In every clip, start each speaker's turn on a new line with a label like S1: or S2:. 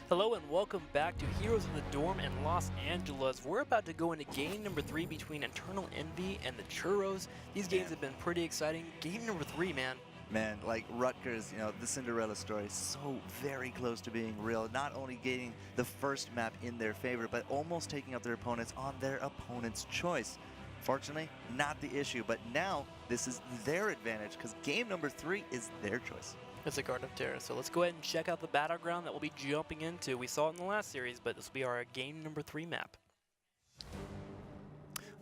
S1: Hello and welcome back to Heroes of the Dorm in Los Angeles. We're about to go into game number 3 between Eternal Envy and the Churros. These games have been pretty exciting. Game number 3, man.
S2: Man, like Rutgers, the Cinderella story, so very close to being real. Not only getting the first map in their favor, but almost taking out their opponents on their opponent's choice. Fortunately, not the issue, but now this is their advantage because game number 3 is their choice.
S1: It's a Garden of Terror, so let's go ahead and check out the battleground that we'll be jumping into. We saw it in the last series, but this will be our game number 3 map.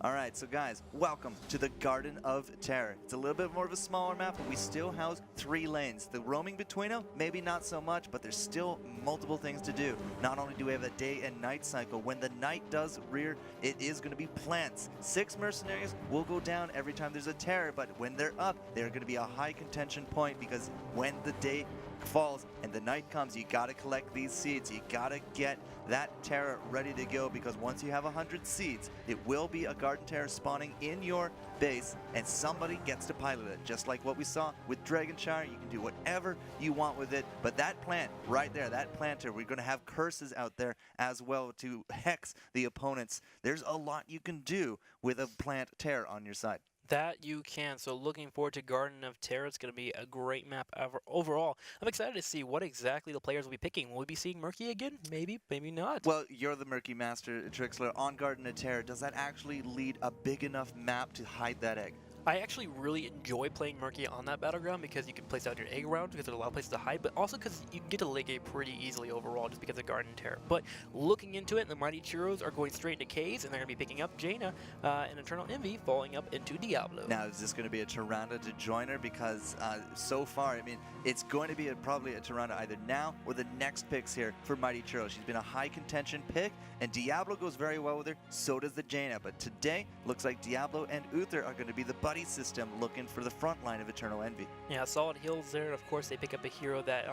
S2: Alright, so guys, welcome to the Garden of Terror. It's a little bit more of a smaller map, but we still house 3 lanes. The roaming between them, maybe not so much, but there's still multiple things to do. Not only do we have a day and night cycle, when the night does rear, it is going to be plants. 6 mercenaries will go down every time there's a terror, but when they're up, they're going to be a high contention point because when the day falls and the night comes, you got to collect these seeds. You got to get that terror ready to go because once you have 100 seeds, it will be a garden terror spawning in your base and somebody gets to pilot it. Just like what we saw with Dragonshire, you can do whatever you want with it, but that plant right there, that planter, we're going to have curses out there as well to hex the opponents. There's a lot you can do with a plant terror on your side.
S1: That you can. So looking forward to Garden of Terror. It's going to be a great map overall. I'm excited to see what exactly the players will be picking. Will we be seeing Murky again? Maybe, maybe not.
S2: Well, you're the Murky Master, Trixler. On Garden of Terror, does that actually lead a big enough map to hide that egg?
S1: I actually really enjoy playing Murky on that battleground because you can place out your egg around because there's a lot of places to hide, but also because you can get to late game pretty easily overall just because of Garden Terror. But looking into it, the Mighty Churros are going straight into K's, and they're going to be picking up Jaina and Eternal Envy falling up into Diablo.
S2: Now, is this going to be a Tyrande to join her? Because so far, I mean, it's going to be probably a Tyrande either now or the next picks here for Mighty Churros. She's been a high contention pick, and Diablo goes very well with her, so does the Jaina. But today, looks like Diablo and Uther are going to be the buddy system looking for the front line of Eternal Envy.
S1: Yeah, solid heals there. Of course, they pick up a hero that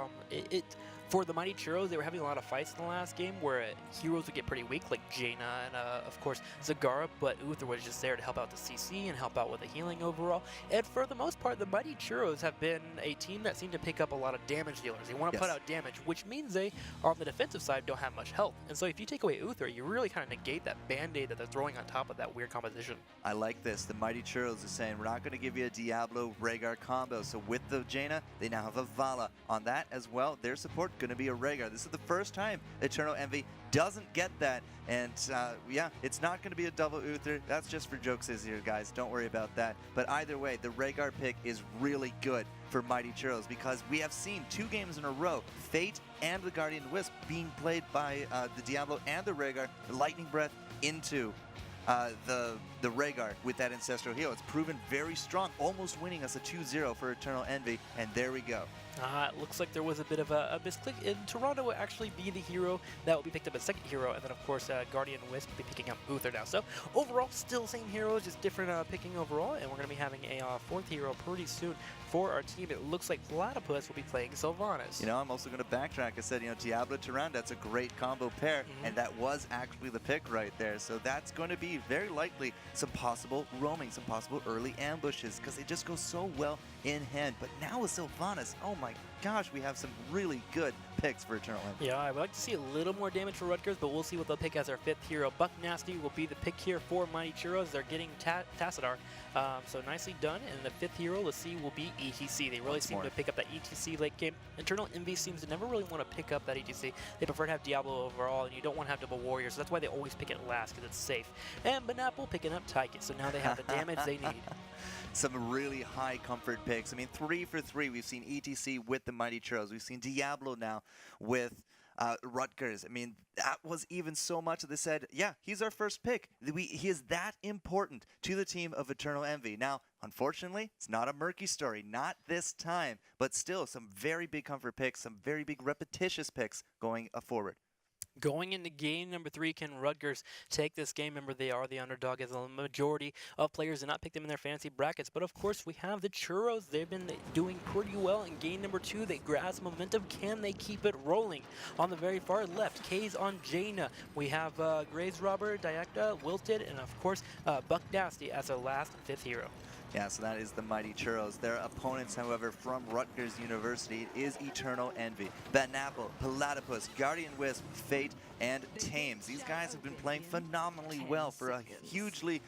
S1: for the Mighty Churros, they were having a lot of fights in the last game where heroes would get pretty weak, like Jaina and, of course, Zagara, but Uther was just there to help out the CC and help out with the healing overall. And for the most part, the Mighty Churros have been a team that seem to pick up a lot of damage dealers. They want to put out damage, which means they, on the defensive side, don't have much health. And so if you take away Uther, you really kind of negate that band-aid that they're throwing on top of that weird composition.
S2: I like this. The Mighty Churros is saying, we're not going to give you a Diablo Rhaegar combo. So with the Jaina, they now have a Vala. On that as well, their support going to be a Rhaegar. This is the first time Eternal Envy doesn't get that, and yeah, it's not going to be a double Uther. That's just for jokes here, guys. Don't worry about that. But either way, the Rhaegar pick is really good for Mighty Churros because we have seen 2 games in a row, Fate and the Guardian Wisp being played by the Diablo and the Rhaegar, the Lightning Breath into the Rhaegar with that Ancestral Heal. It's proven very strong, almost winning us a 2-0 for Eternal Envy, and there we go.
S1: It looks like there was a bit of a misclick, and Tyrande will actually be the hero that will be picked up as second hero, and then of course Guardian Wisp will be picking up Uther now. So overall, still same heroes, just different picking overall, and we're going to be having a 4th hero pretty soon for our team. It looks like Platypus will be playing Sylvanas.
S2: I'm also going to backtrack. I said, Diablo Tyrande, that's a great combo pair, and that was actually the pick right there. So that's going to be very likely some possible roaming, some possible early ambushes, because they just go so well in hand. But now with Sylvanas, oh my gosh, we have some really good picks for Eternal Envy.
S1: Yeah, I would like to see a little more damage for Rutgers, but we'll see what they'll pick as our 5th hero. Buck Nasty will be the pick here for Mighty Churros. They're getting Tassadar, so nicely done. And the 5th hero, let's see, will be ETC. They really seem to pick up that ETC late game. Eternal Envy seems to never really want to pick up that ETC. They prefer to have Diablo overall, and you don't want to have double warriors, so that's why they always pick it last, because it's safe. And Banapple picking up Tychus, so now they have the damage they need.
S2: Some really high comfort picks. I mean, 3 for 3. We've seen ETC with the Mighty Churros. We've seen Diablo now with Rutgers. I mean, that was even so much that they said, yeah, he's our first pick. He is that important to the team of Eternal Envy. Now, unfortunately, it's not a Murky story. Not this time. But still, some very big comfort picks, some very big repetitious picks going forward.
S1: Going into game number 3, can Rutgers take this game? Remember, they are the underdog, as the majority of players did not pick them in their fantasy brackets. But of course, we have the Churros. They've been doing pretty well in game number 2. They grasp momentum. Can they keep it rolling? On the very far left, K's on Jaina. We have Graves Robber, Diacta, Wilted, and of course, Buck Nasty as our last 5th hero.
S2: Yeah, so that is the mighty Churros. Their opponents, however, from Rutgers University is Eternal Envy, Banapple, Platypus, Guardian Wisp, Fate, and Tames. These guys have been playing phenomenally well for a hugely,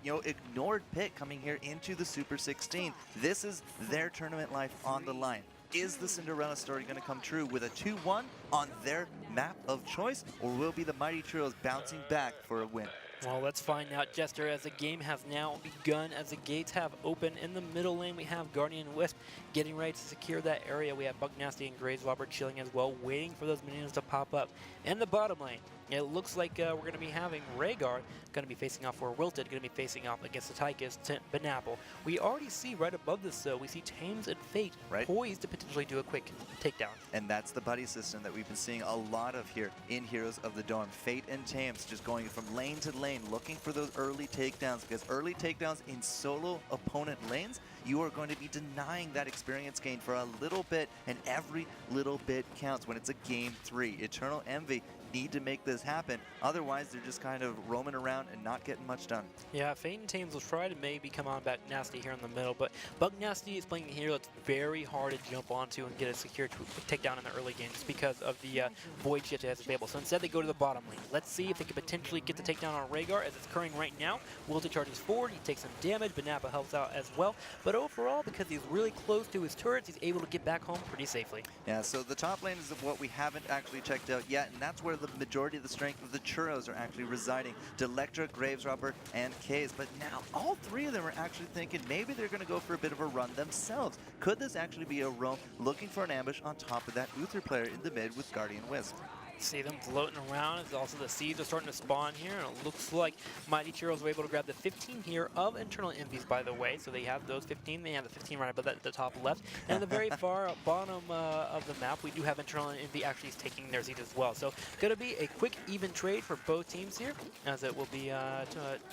S2: ignored pick coming here into the Super 16. This is their tournament life on the line. Is the Cinderella story going to come true with a 2-1 on their map of choice, or will be the mighty Churros bouncing back for a win?
S1: Well, let's find out, Jester, as the game has now begun, as the gates have opened. In the middle lane, we have Guardian Wisp getting ready to secure that area. We have Bug Nasty and Graves Robert chilling as well, waiting for those minions to pop up. In the bottom lane, it looks like we're going to be having Rhaegar going to be facing off for Wilted, going to be facing off against the Tychus, Banapple. We already see right above this, though, we see Tames and Fate poised to potentially do a quick takedown.
S2: And that's the buddy system that we've been seeing a lot of here in Heroes of the Dorm. Fate and Tames just going from lane to lane, looking for those early takedowns, because early takedowns in solo opponent lanes, you are going to be denying that experience gain for a little bit, and every little bit counts when it's a game 3. Eternal Envy need to make this happen. Otherwise, they're just kind of roaming around and not getting much done.
S1: Yeah, Fate and Tames will try to maybe come on back Nasty here in the middle, but Bug Nasty is playing a hero that's very hard to jump onto and get a secure takedown in the early game just because of the Void Shift it has available. So instead, they go to the bottom lane. Let's see if they can potentially get the takedown on Rhaegar as it's occurring right now. Wilted charges forward, he takes some damage, Banappa helps out as well. But overall, because he's really close to his turrets, he's able to get back home pretty safely.
S2: Yeah, so the top lane is what we haven't actually checked out yet, and that's where the majority of the strength of the Churros are actually residing. Delectra, Gravesrobber, and Kaze. But now all three of them are actually thinking maybe they're going to go for a bit of a run themselves. Could this actually be a roam looking for an ambush on top of that Uther player in the mid with Guardian Wisp?
S1: See them floating around. As also the seeds are starting to spawn here, and it looks like Mighty Churros were able to grab the 15 here of Internal Envies, by the way. So they have those 15. They have the 15 right above that at the top left. And at the very far bottom of the map, we do have Internal Envy actually taking their seed as well. So going to be a quick, even trade for both teams here, as it will be a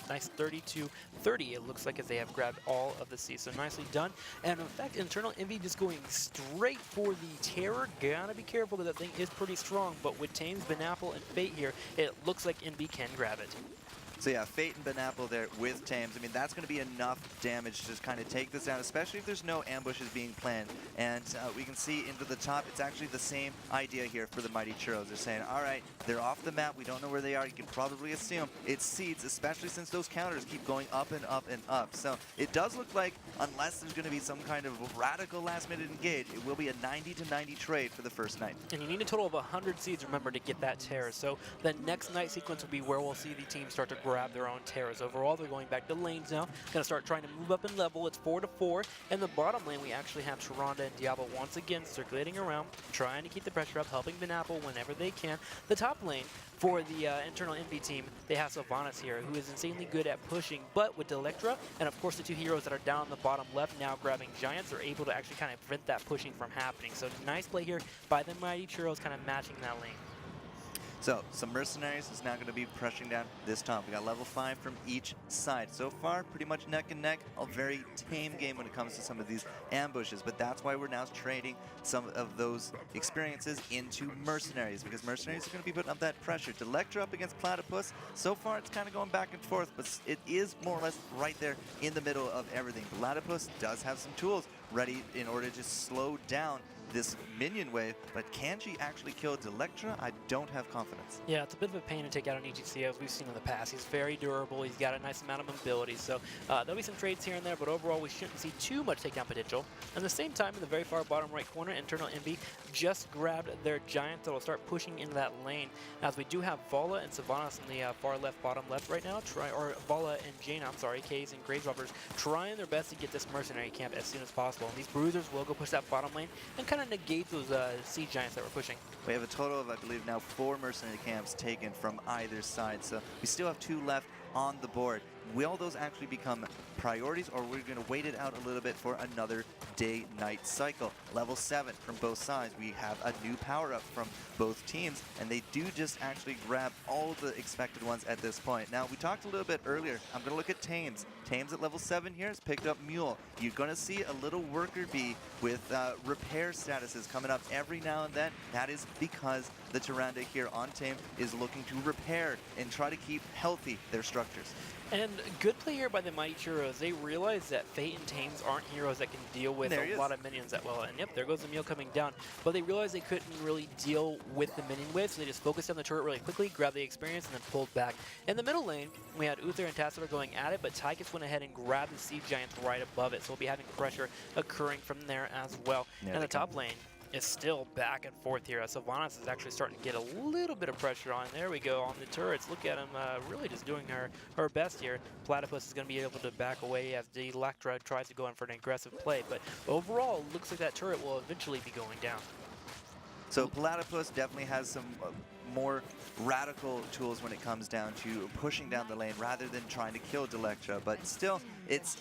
S1: nice 30-30. It looks like as they have grabbed all of the seeds. So nicely done. And in fact, Internal Envy just going straight for the Terror. Gotta be careful because that thing is pretty strong, but with Tames, Banapple, and Fate here, it looks like Envy can grab it.
S2: So yeah, Fate and Banapple there with Tames. I mean, that's going to be enough damage to just kind of take this down, especially if there's no ambushes being planned. And we can see into the top, it's actually the same idea here for the Mighty Churros. They're saying, all right, they're off the map. We don't know where they are. You can probably assume it's seeds, especially since those counters keep going up and up and up. So it does look like, unless there's going to be some kind of radical last-minute engage, it will be a 90-90 trade for the first night.
S1: And you need a total of 100 seeds, remember, to get that Terror. So the next night sequence will be where we'll see the team start to grab their own Terrors. Overall, they're going back to lanes now. Going to start trying to move up in level. It's 4-4. In the bottom lane, we actually have Sharonda and Diablo once again circulating around, trying to keep the pressure up, helping Banapple whenever they can. The top lane for the Internal Envy team, they have Sylvanas here, who is insanely good at pushing, but with Delectra, and of course the two heroes that are down on the bottom left now grabbing Giants, are able to actually kind of prevent that pushing from happening. So nice play here by the Mighty Churros, kind of matching that lane.
S2: So, some Mercenaries is now going to be pressuring down this top. We got level 5 from each side. So far, pretty much neck and neck. A very tame game when it comes to some of these ambushes, but that's why we're now trading some of those experiences into Mercenaries, because Mercenaries are going to be putting up that pressure. Delectra up against Platypus. So far, it's kind of going back and forth, but it is more or less right there in the middle of everything. Platypus does have some tools ready in order to slow down this minion wave, but can she actually kill Delectra? I don't have confidence.
S1: Yeah, it's a bit of a pain to take out an EGC as we've seen in the past. He's very durable, he's got a nice amount of mobility, so there'll be some trades here and there, but overall we shouldn't see too much takedown potential. At the same time, in the very far bottom right corner, Internal Envy just grabbed their Giant that will start pushing into that lane, as we do have Vala and Sylvanas in the far left, bottom left right now, or Vala and Jaina, I'm sorry, Kaze and Graves Robbers, trying their best to get this Mercenary camp as soon as possible. And these Bruisers will go push that bottom lane and kind of negate those Sea Giants that we're pushing.
S2: We have a total of, I believe, now 4 Mercenary camps taken from either side, so we still have 2 left on the board. Will those actually become priorities, or we're going to wait it out a little bit for another day-night cycle? Level 7 from both sides. We have a new power-up from both teams, and they do just actually grab all the expected ones at this point. Now, we talked a little bit earlier. I'm going to look at Tames. Tames at level 7 here has picked up Mule. You're going to see a little worker bee with repair statuses coming up every now and then. That is because the Tyrande here on Tame is looking to repair and try to keep healthy their structures.
S1: And good play here by the Mighty Churros. They realize that Fate and Tames aren't heroes that can deal with
S2: There he
S1: a
S2: is.
S1: lot of minions that well. And yep, there goes the Emil coming down. But they realized they couldn't really deal with the minion wave, so they just focused on the turret really quickly, grabbed the experience, and then pulled back. In the middle lane, we had Uther and Tassadar going at it, but Tychus went ahead and grabbed the Siege Giants right above it, so we'll be having pressure occurring from there as well.
S2: There
S1: And
S2: they
S1: the top lane is still back and forth here. Sylvanas is actually starting to get a little bit of pressure on. There we go on the turrets. Look at him really just doing her best here. Platypus is going to be able to back away as the Electra tries to go in for an aggressive play. But overall, looks like that turret will eventually be going down.
S2: So Platypus definitely has some more radical tools when it comes down to pushing down the lane rather than trying to kill Delectra, but still it's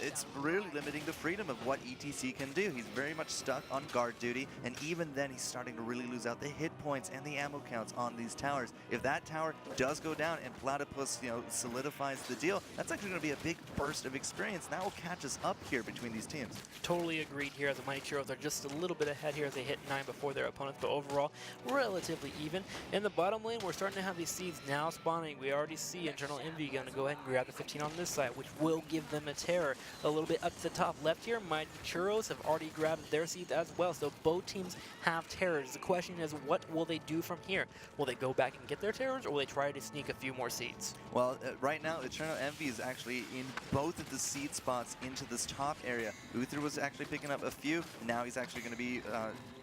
S2: it's really limiting the freedom of what ETC can do. He's very much stuck on guard duty, and even then he's starting to really lose out the hit points and the ammo counts on these towers. If that tower does go down and Platypus solidifies the deal, that's actually going to be a big burst of experience. That will catch us up here between these teams.
S1: Totally agreed here, as the Mighty Churros are just a little bit ahead here as they hit 9 before their opponents, but overall relatively even. In the bottom lane, we're starting to have these seeds now spawning. We already see Internal Envy going to go ahead and grab the 15 on this side, which will give them a terror. A little bit up to the top left here, Mighty Churros have already grabbed their seeds as well, so both teams have terrors. The question is, what will they do from here? Will they go back and get their terrors, or will they try to sneak a few more seeds?
S2: Well, right now, Eternal Envy is actually in both of the seed spots into this top area. Uther was actually picking up a few. Now he's actually going to be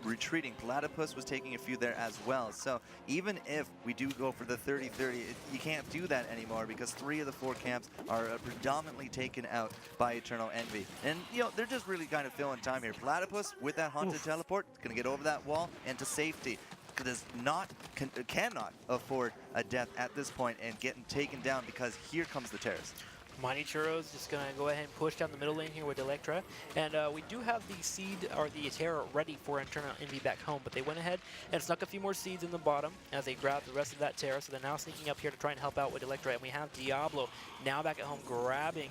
S2: retreating. Platypus was taking a few there as well. So even if we do go for the 30-30, you can't do that anymore because 3 of the 4 camps are predominantly taken out by Eternal Envy. And, they're just really kind of filling time here. Platypus, with that Haunted Teleport, is going to get over that wall and to safety. Cannot afford a death at this point and getting taken down because here comes the terrorist.
S1: Mighty Churros just going to go ahead and push down the middle lane here with Electra. And we do have the seed, or the terror, ready for Internal Envy back home. But they went ahead and snuck a few more seeds in the bottom as they grabbed the rest of that terror. So they're now sneaking up here to try and help out with Electra. And we have Diablo now back at home grabbing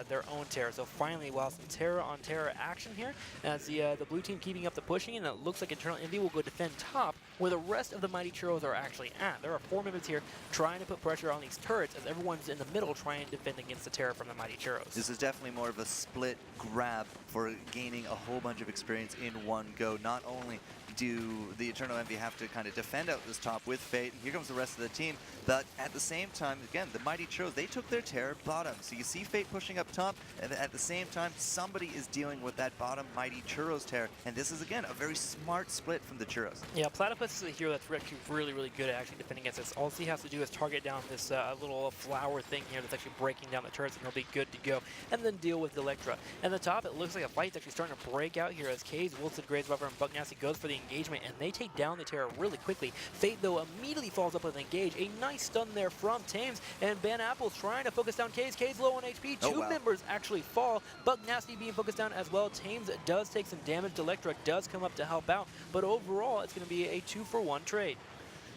S1: their own terror. So finally, while some terror on terror action here, as the blue team keeping up the pushing, and it looks like Eternal Envy will go defend top, where the rest of the Mighty Churros are actually at. There are 4 members here trying to put pressure on these turrets as everyone's in the middle trying to defend against the terror from the Mighty Churros.
S2: This is definitely more of a split grab for gaining a whole bunch of experience in one go. Not only do the Eternal Envy have to kind of defend out this top with Fate, and here comes the rest of the team, but at the same time, again, the Mighty Churros, they took their terror bottom. So you see Fate pushing up top, and at the same time, somebody is dealing with that bottom Mighty Churros terror, and this is, again, a very smart split from the Churros.
S1: Yeah, Platypus is a hero that's actually really good at actually defending against this. All he has to do is target down this little flower thing here that's actually breaking down the turrets, and he'll be good to go, and then deal with Electra. And the top, it looks like a fight's actually starting to break out here as Kaze, Wilson, Gravesbuffer, and Bucknasty goes for the engagement, and they take down the terror really quickly. Fate, though, immediately falls up with an engage. A nice stun there from Tames, and Ben Apple's trying to focus down Kaze. Kaze low on HP. Two members actually fall. Bucknasty being focused down as well. Tames does take some damage. Electra does come up to help out, but overall, it's going to be a 2-for-1 trade.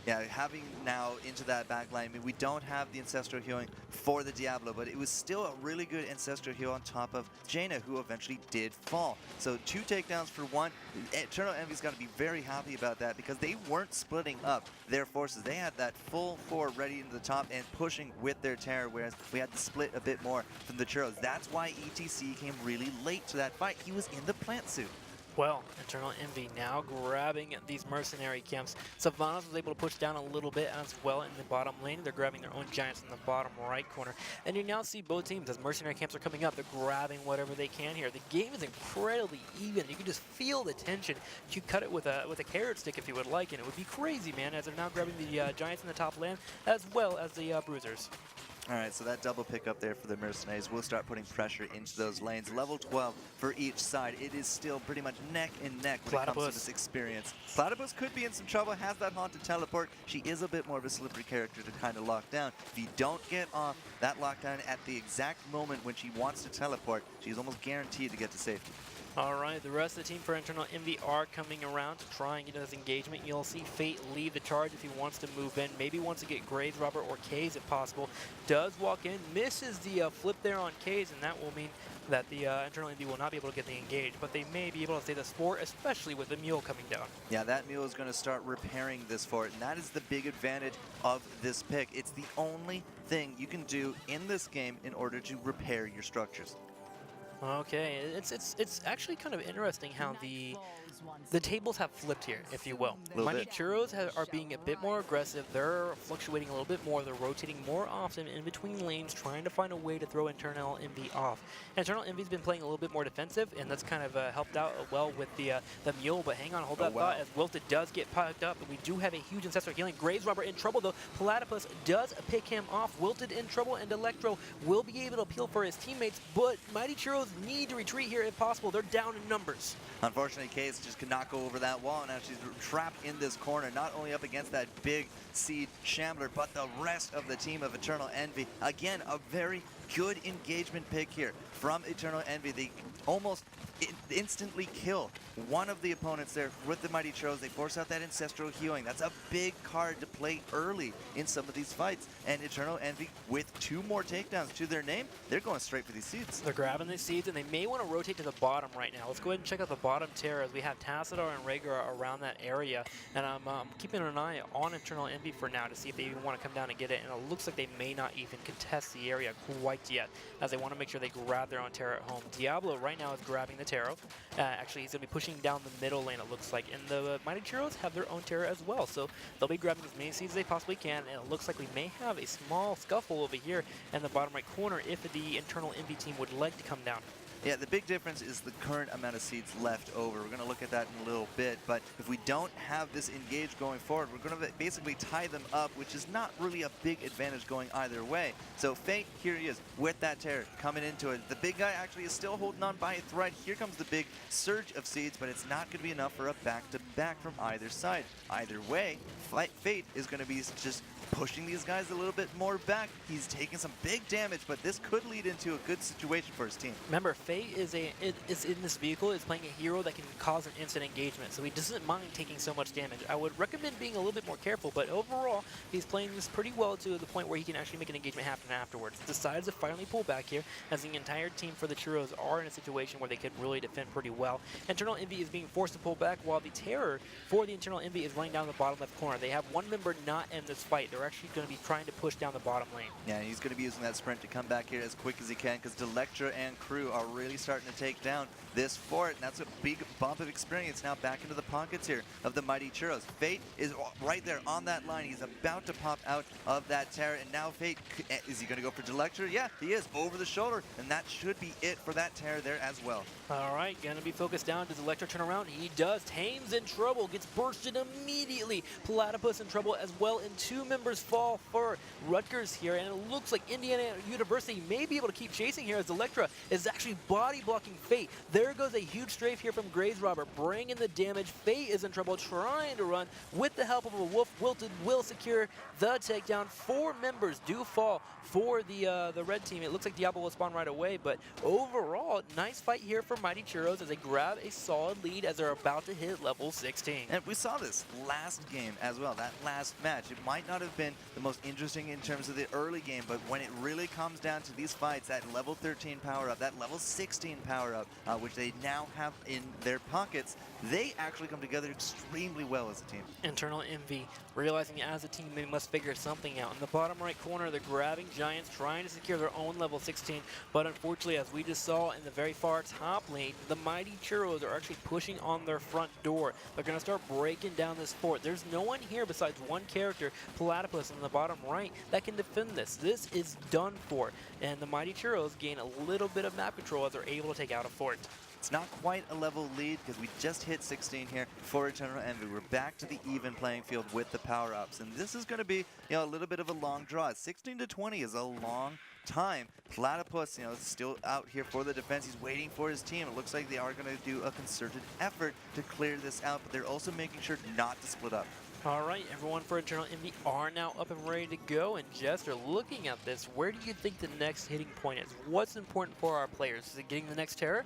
S2: Yeah, having now into that back line, I mean, we don't have the Ancestral Healing for the Diablo, but it was still a really good Ancestral Heal on top of Jaina, who eventually did fall. So 2 takedowns for 1. Eternal Envy's got to be very happy about that because they weren't splitting up their forces. They had that full 4 ready into the top and pushing with their terror, whereas we had to split a bit more from the Churros. That's why ETC came really late to that fight. He was in the plant suit.
S1: Well, Eternal Envy now grabbing these mercenary camps. Sylvanas was able to push down a little bit as well in the bottom lane. They're grabbing their own giants in the bottom right corner. And you now see both teams, as mercenary camps are coming up, they're grabbing whatever they can here. The game is incredibly even. You can just feel the tension. You cut it with a carrot stick if you would like, and it would be crazy, man, as they're now grabbing the giants in the top lane as well as the bruisers.
S2: All right, so that double pick up there for the Mercenaries will start putting pressure into those lanes. Level 12 for each side. It is still pretty much neck and neck when it comes to this experience. Platypus could be in some trouble, has that Haunted Teleport. She is a bit more of a slippery character to kind of lock down. If you don't get off that lockdown at the exact moment when she wants to teleport, she's almost guaranteed to get to safety.
S1: All right, the rest of the team for Internal Envy are coming around to try and get this engagement. You'll see Fate lead the charge if he wants to move in. Maybe wants to get Graves, Robert, or Kaze if possible. Does walk in, misses the flip there on Kaze, and that will mean that the Internal Envy will not be able to get the engage, but they may be able to stay this fort, especially with the mule coming down.
S2: Yeah, that mule is going to start repairing this fort, and that is the big advantage of this pick. It's the only thing you can do in this game in order to repair your structures.
S1: Okay, it's actually kind of interesting how the tables have flipped here, if you will.
S2: Little
S1: Mighty
S2: bit.
S1: Churros are being a bit more aggressive. They're fluctuating a little bit more. They're rotating more often in between lanes, trying to find a way to throw Internal Envy off. Internal Envy's been playing a little bit more defensive, and that's kind of helped out well with the Mule. But hang on, hold that thought, as Wilted does get poked up, and we do have a huge Ancestor healing. Graves Robber in trouble, though. Platypus does pick him off. Wilted in trouble, and Electro will be able to appeal for his teammates, but Mighty Churros need to retreat here if possible. They're down in numbers.
S2: Unfortunately, Case just could not go over that wall. Now she's trapped in this corner, not only up against that big Seed Shambler, but the rest of the team of Eternal Envy. Again, a very good engagement pick here from Eternal Envy. They almost instantly kill one of the opponents there with the Mighty Churros. They force out that Ancestral Healing. That's a big card to play early in some of these fights. And Eternal Envy, with 2 more takedowns to their name, they're going straight for these seeds.
S1: They're grabbing these seeds, and they may want to rotate to the bottom right now. Let's go ahead and check out the bottom tier as we have Tassadar and Rhaegar around that area. And I'm keeping an eye on Eternal Envy for now to see if they even want to come down and get it. And it looks like they may not even contest the area quite yet, as they want to make sure they grab their own Terra at home. Diablo right now is grabbing the Terra. Actually, he's going to be pushing down the middle lane, it looks like. And the Mighty Churros have their own Terra as well, so they'll be grabbing as many seeds as they possibly can. And it looks like we may have a small scuffle over here in the bottom right corner if the Internal Envy team would like to come down.
S2: Yeah, the big difference is the current amount of seeds left over. We're going to look at that in a little bit, but if we don't have this engaged going forward, we're going to basically tie them up, which is not really a big advantage going either way. So Fate, here he is with that Terror coming into it. The big guy actually is still holding on by a thread. Here comes the big surge of seeds, but it's not going to be enough for a back-to-back from either side. Either way, Fate is going to be just pushing these guys a little bit more back. He's taking some big damage, but this could lead into a good situation for his team.
S1: Remember, Fate is in this vehicle, is playing a hero that can cause an instant engagement, so he doesn't mind taking so much damage. I would recommend being a little bit more careful, but overall, he's playing this pretty well to the point where he can actually make an engagement happen afterwards. Decides to finally pull back here, as the entire team for the Churros are in a situation where they could really defend pretty well. Internal Envy is being forced to pull back, while the Terror for the Internal Envy is running down the bottom left corner. They have one member not in this fight. They're actually going to be trying to push down the bottom lane.
S2: Yeah, he's going to be using that sprint to come back here as quick as he can, because Delectra and crew are really starting to take down this fort, and that's a big bump of experience now back into the pockets here of the Mighty Churros. Fate is right there on that line. He's about to pop out of that Terror, and now Fate, is he going to go for Delectra? Yeah, he is, over the shoulder, and that should be it for that Terror there as well.
S1: All right, going to be focused down. Does Electro turn around? He does. Tame's in trouble, gets bursted immediately. Platypus in trouble as well, and 2 members fall for Rutgers here, and it looks like Indiana University may be able to keep chasing here as Electra is actually body blocking Fate. There goes a huge strafe here from Graves Robber, bringing the damage. Fate is in trouble, trying to run with the help of a Wolf. Wilted will secure the takedown. 4 members do fall for the red team. It looks like Diablo will spawn right away, but overall, nice fight here for Mighty Churros as they grab a solid lead as they're about to hit level 16.
S2: And we saw this last game as well, that last match. It might not have been the most interesting in terms of the early game, but when it really comes down to these fights, that level 13 power-up, that level 16 power-up, which they now have in their pockets, they actually come together extremely well as a team.
S1: Internal Envy, realizing as a team they must figure something out. In the bottom right corner, they're grabbing Giants, trying to secure their own level 16, but unfortunately, as we just saw in the very far top lane, the Mighty Churros are actually pushing on their front door. They're going to start breaking down this fort. There's no one here besides one character, Platypus, in the bottom right, that can defend this. This is done for, and the Mighty Churros gain a little bit of map control as they're able to take out a fort.
S2: It's not quite a level lead because we just hit 16 here for Eternal Envy. We're back to the even playing field with the power-ups, and this is going to be, a little bit of a long draw. 16 to 20 is a long time. Platypus, is still out here for the defense. He's waiting for his team. It looks like they are going to do a concerted effort to clear this out, but they're also making sure not to split up.
S1: All right, everyone for Eternal Envy are now up and ready to go. And Jester, looking at this, where do you think the next hitting point is? What's important for our players? Is it getting the next Terror?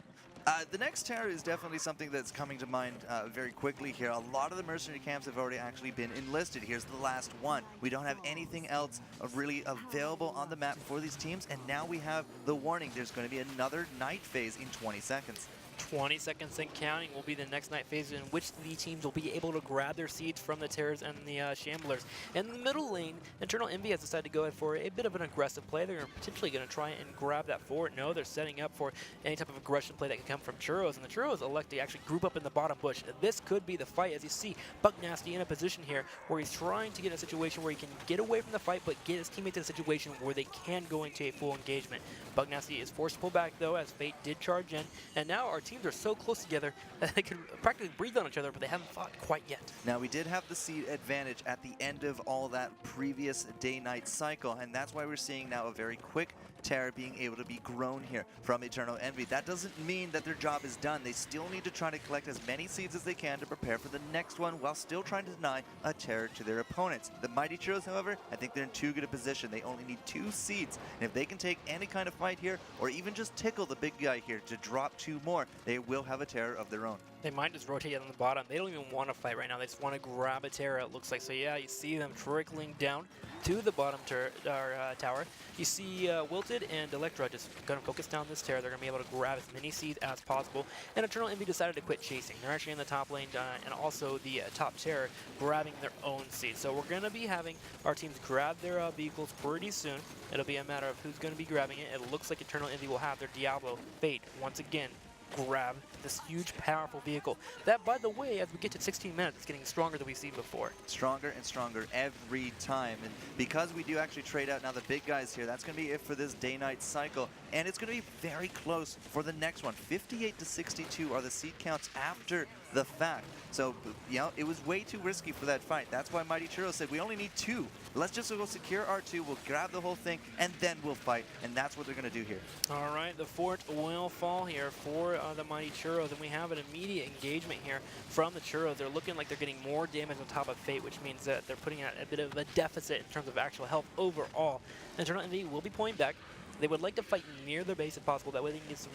S2: The next Terror is definitely something that's coming to mind very quickly here. A lot of the mercenary camps have already actually been enlisted. Here's the last one. We don't have anything else really available on the map for these teams, and now we have the warning. There's going to be another night phase in 20 seconds.
S1: 20 seconds and counting will be the next night phase in which the teams will be able to grab their seeds from the Terrors and the Shamblers. In the middle lane, Eternal Envy has decided to go for a bit of an aggressive play. They're potentially going to try and grab that forward. No, they're setting up for any type of aggression play that can come from Churros, and the Churros elect to actually group up in the bottom bush. This could be the fight, as you see Buck Nasty in a position here where he's trying to get in a situation where he can get away from the fight, but get his teammates in a situation where they can go into a full engagement. Buck Nasty is forced to pull back, though, as Fate did charge in, and now our teams are so close together that they can practically breathe on each other, but they haven't fought quite yet.
S2: Now, we did have the seed advantage at the end of all that previous day-night cycle, and that's why we're seeing now a very quick Terror being able to be grown here from Eternal Envy. That doesn't mean that their job is done. They still need to try to collect as many seeds as they can to prepare for the next one while still trying to deny a Terror to their opponents. The Mighty Churros, however, I think they're in too good a position. They only need 2 seeds, and if they can take any kind of fight here or even just tickle the big guy here to drop 2 more, they will have a Terror of their own.
S1: They might just rotate on the bottom. They don't even want to fight right now. They just want to grab a Terra, it looks like. So yeah, you see them trickling down to the bottom tower. You see Wilted and Electra just going to focus down this Terra. They're going to be able to grab as many seeds as possible. And Eternal Envy decided to quit chasing. They're actually in the top lane and also the top Terra grabbing their own seeds. So we're going to be having our teams grab their vehicles pretty soon. It'll be a matter of who's going to be grabbing it. It looks like Eternal Envy will have their Diablo Fate once again grab this huge, powerful vehicle. That, by the way, as we get to 16 minutes, it's getting stronger than we've seen before. Stronger
S2: and stronger every time. And because we do actually trade out now the big guys here, that's going to be it for this day-night cycle. And it's going to be very close for the next one. 58 to 62 are the seed counts after the fact. So, you know, it was way too risky for that fight. That's why Mighty Churros said, we only need 2. Let's just go secure our 2, we'll grab the whole thing, and then we'll fight. And that's what they're going to do here.
S1: All right, the fort will fall here for the Mighty Churros, and we have an immediate engagement here from the Churros. They're looking like they're getting more damage on top of Fate, which means that they're putting out a bit of a deficit in terms of actual health overall. Eternal Envy will be pulling back. They would like to fight near their base if possible. That way they can get some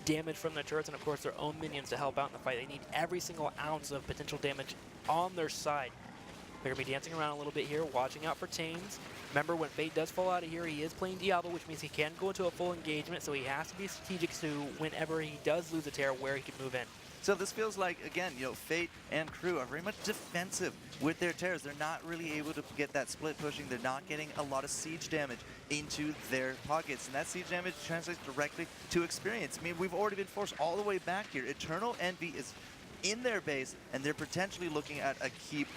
S1: damage from their turrets and, of course, their own minions to help out in the fight. They need every single ounce of potential damage on their side. They're going to be dancing around a little bit here, watching out for Tames. Remember, when Fate does fall out of here, he is playing Diablo, which means he can go into a full engagement, so he has to be strategic to whenever he does lose a Terra, where he can move in.
S2: So this feels like, again, you know, Fate and crew are very much defensive with their Terrors. They're not really able to get that split pushing. They're not getting a lot of siege damage into their pockets. And that siege damage translates directly to experience. I mean, we've already been forced all the way back here. Eternal Envy is in their base, and they're potentially looking at a keep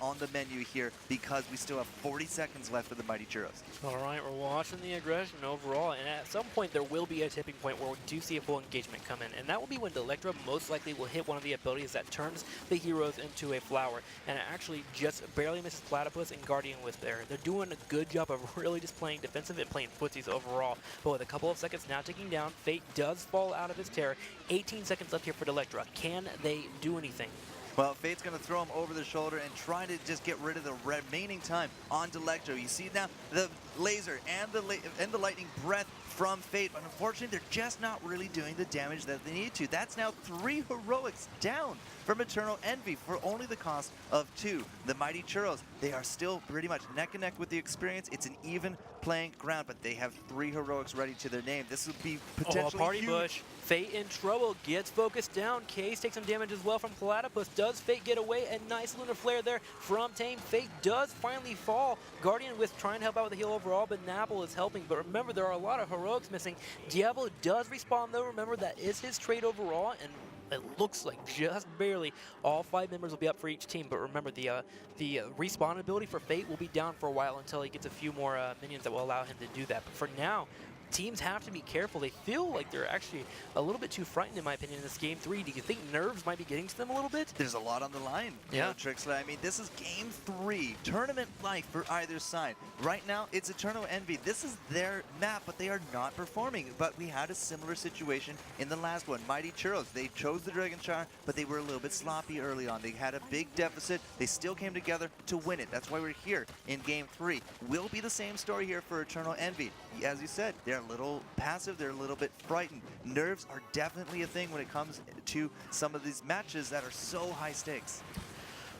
S2: on the menu here because we still have 40 seconds left of the Mighty Churros.
S1: All right, we're watching the aggression overall, and at some point there will be a tipping point where we do see a full engagement come in, and that will be when Electra most likely will hit one of the abilities that turns the heroes into a flower, and it actually just barely misses Platypus and Guardian Wisp there. They're doing a good job of really just playing defensive and playing footsies overall, but with a couple of seconds now ticking down, Fate does fall out of his Terror. 18 seconds left here for Electra. Can they do anything?
S2: Well, Fate's going to throw him over the shoulder and try to just get rid of the remaining time on Delectro. You see now the laser and the lightning breath from Fate, but unfortunately they're just not really doing the damage that they need to. That's now 3 heroics down from Eternal Envy for only the cost of 2. The Mighty Churros, they are still pretty much neck and neck with the experience. It's an even playing ground, but they have 3 heroics ready to their name. This would be potentially
S1: party
S2: huge.
S1: Bush. Fate in trouble, gets focused down. Case takes some damage as well from Platypus. Does Fate get away? A nice Lunar Flare there from Tame. Fate does finally fall. Guardian with trying to help out with the heal overall, but Napple is helping. But remember, there are a lot of heroics missing. Diablo does respawn though. Remember, that is his trade overall, and it looks like just barely all 5 members will be up for each team. But remember, the respawn ability for Fate will be down for a while until he gets a few more minions that will allow him to do that. But for now, teams have to be careful. They feel like they're actually a little bit too frightened, in my opinion, in this Game 3. Do you think nerves might be getting to them a little bit?
S2: There's a lot on the line, you know, Trixler. I mean, this is Game 3, tournament-like for either side. Right now, it's Eternal Envy. This is their map, but they are not performing. But we had a similar situation in the last one. Mighty Churros, they chose the Dragon Char, but they were a little bit sloppy early on. They had a big deficit. They still came together to win it. That's why we're here in Game 3. Will be the same story here for Eternal Envy. As you said, they're a little passive, they're a little bit frightened. Nerves are definitely a thing when it comes to some of these matches that are so high stakes.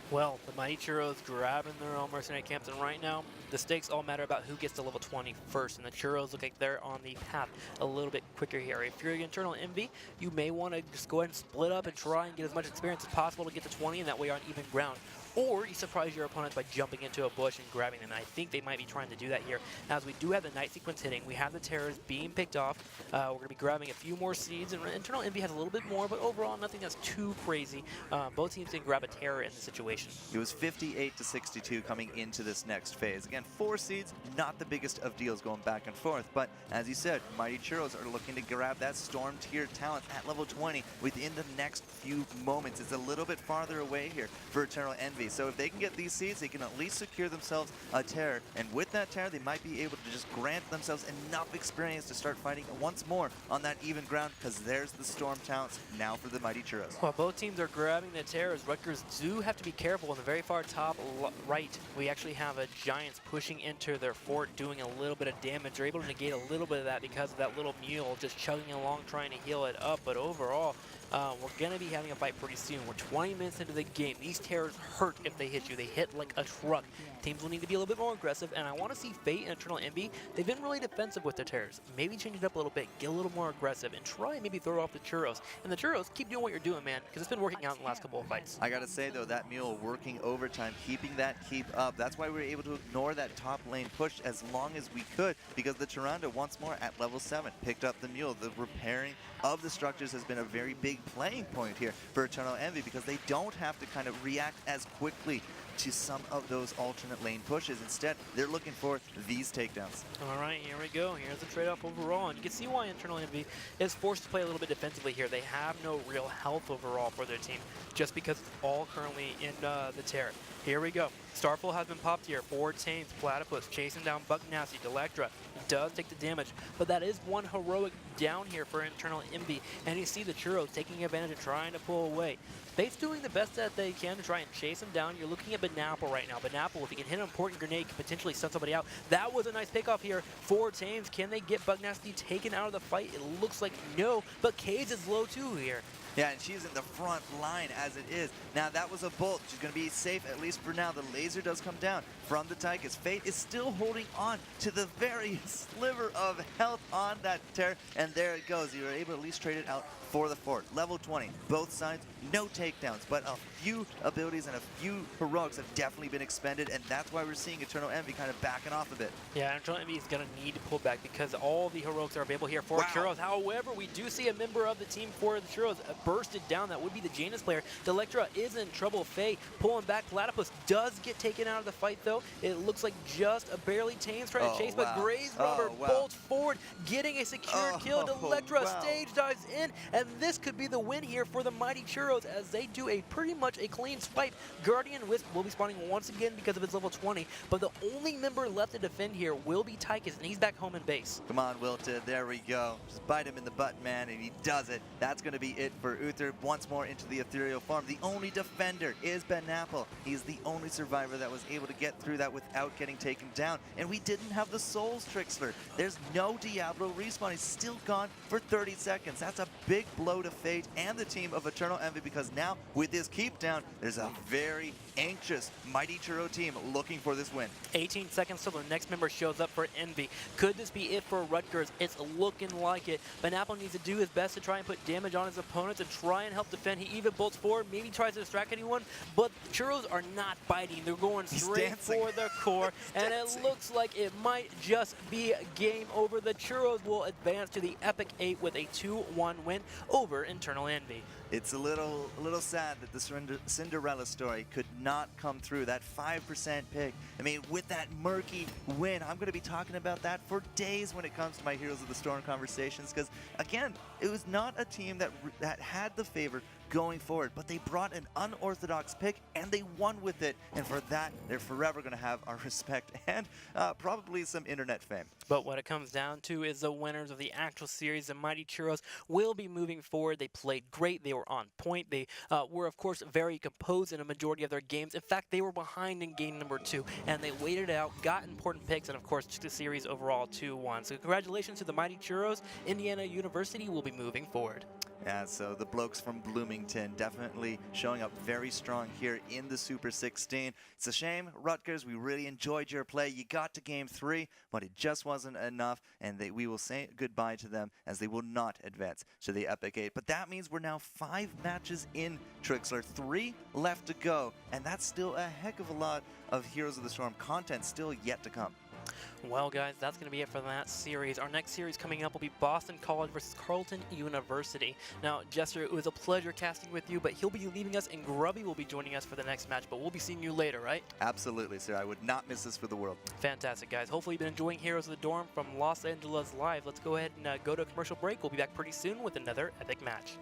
S1: Well, the Mighty Churros grabbing their own mercenary camps, and right now, The stakes all matter about who gets to level 20 first, and the Churros look like they're on the path a little bit quicker here. If you're an Eternal Envy, you may want to just go ahead and split up and try and get as much experience as possible to get to 20, and that way you're on even ground. Or you surprise your opponents by jumping into a bush and grabbing them. And I think they might be trying to do that here. As we do have the night sequence hitting, we have the terrors being picked off. We're going to be grabbing a few more seeds, and Internal Envy has a little bit more, but overall nothing that's too crazy. Both teams can grab a terror in the situation.
S2: It was 58 to 62 coming into this next phase. Again, 4 seeds, not the biggest of deals going back and forth, but as you said, Mighty Churros are looking to grab that Storm tier talent at level 20 within the next few moments. It's a little bit farther away here for Eternal Envy. So if they can get these seeds, they can at least secure themselves a terror. And with that terror, they might be able to just grant themselves enough experience to start fighting once more on that even ground, because there's the Storm talents now for the Mighty Churros.
S1: While both teams are grabbing the terrors, Rutgers do have to be careful. In the very far top right, we actually have a Giants pushing into their fort, doing a little bit of damage. They're able to negate a little bit of that because of that little mule just chugging along trying to heal it up. But overall, we're going to be having a fight pretty soon. We're 20 minutes into the game. These terrors hurt if they hit you. They hit like a truck. Teams will need to be a little bit more aggressive, and I want to see Fate and Eternal Envy. They've been really defensive with their terrors. Maybe change it up a little bit, get a little more aggressive, and try and maybe throw off the Churros. And the Churros, keep doing what you're doing, man, because it's been working out in the last couple of fights.
S2: I gotta say though, that mule working overtime, keeping that keep up. That's why we were able to ignore that top lane push as long as we could, because the Tyrande once more at level 7 picked up the mule. The repairing of the structures has been a very big playing point here for Eternal Envy, because they don't have to kind of react as quickly to some of those alternate lane pushes. Instead, they're looking for these takedowns.
S1: All right, here we go. Here's the trade-off overall, and you can see why Eternal Envy is forced to play a little bit defensively here. They have no real health overall for their team, just because it's all currently in the terror. Here we go. Starfall has been popped here. 4 Tames, Platypus chasing down Buck Nasty. Delectra does take the damage, but that is one heroic down here for Eternal Envy, and you see the Churros taking advantage and trying to pull away. Fate's doing the best that they can to try and chase him down. You're looking at Banapple right now. Banapple, if he can hit an important grenade, can potentially stun somebody out. That was a nice pickoff here for Tames. Can they get Bug Nasty taken out of the fight? It looks like no, but Kaze is low too here.
S2: Yeah, and she's in the front line as it is. Now, that was a bolt. She's going to be safe, at least for now. The laser does come down from the Tychus. Fate is still holding on to the very sliver of health on that terror, and there it goes. You were able to at least trade it out for the fort. Level 20, both sides, no takedowns, but a few abilities and a few heroics have definitely been expended, and that's why we're seeing Eternal Envy kind of backing off a bit.
S1: Yeah, Eternal Envy is going to need to pull back because all the heroics are available here for Churros. However, we do see a member of the team for the Churros bursted down. That would be the Janus player. Delectra is in trouble. Faye pulling back. Platypus does get taken out of the fight, though. It looks like just a barely Tames trying to chase, but Graze Rubber bolts forward, getting a secure kill. Delectra stage dives in, and this could be the win here for the Mighty Churros as they do a pretty much a clean swipe. Guardian Wisp will be spawning once again because of his level 20, but the only member left to defend here will be Tychus, and he's back home in base.
S2: Come on, Wilted. There we go. Just bite him in the butt, man, and he does it. That's going to be it for Uther. Once more into the ethereal farm. The only defender is Banapple. He's the only survivor that was able to get through that without getting taken down. And we didn't have the Souls Trickster. There's no Diablo respawn. He's still gone for 30 seconds. That's a big blow to Fate and the team of Eternal Envy, because now with this keep down, there's a very anxious Mighty Churro team looking for this win.
S1: 18 seconds till the next member shows up for Envy. Could this be it for Rutgers? It's looking like it. Banapple needs to do his best to try and put damage on his opponents and try and help defend. He even bolts forward, maybe tries to distract anyone, but Churros are not biting. They're going straight for the core, and it looks like it might just be game over. The Churros will advance to the Epic 8 with a 2-1 win over Eternal Envy.
S2: It's a little sad that the Cinderella story could not come through. That 5% pick. I mean, with that murky win, I'm going to be talking about that for days when it comes to my Heroes of the Storm conversations, because, again, it was not a team that had the favor going forward, but they brought an unorthodox pick and they won with it, and for that they're forever going to have our respect and probably some internet fame.
S1: But what it comes down to is the winners of the actual series, the Mighty Churros, will be moving forward. They played great. They were on point. They were, of course, very composed in a majority of their games. In fact, they were behind in game number 2, and they waited out, got important picks, and, of course, took the series overall 2-1. So congratulations to the Mighty Churros. Indiana University will be moving forward.
S2: Yeah, so the blokes from Bloomington definitely showing up very strong here in the Super 16. It's a shame, Rutgers, we really enjoyed your play. You got to Game 3, but it just wasn't enough, and we will say goodbye to them as they will not advance to the Epic 8. But that means we're now 5 matches in, Trixler, 3 left to go, and that's still a heck of a lot of Heroes of the Storm content still yet to come.
S1: Well, guys, that's going to be it for that series. Our next series coming up will be Boston College versus Carleton University. Now, Jester, it was a pleasure casting with you, but he'll be leaving us, and Grubby will be joining us for the next match, but we'll be seeing you later, right?
S2: Absolutely, sir. I would not miss this for the world.
S1: Fantastic, guys. Hopefully you've been enjoying Heroes of the Dorm from Los Angeles Live. Let's go ahead and go to a commercial break. We'll be back pretty soon with another epic match.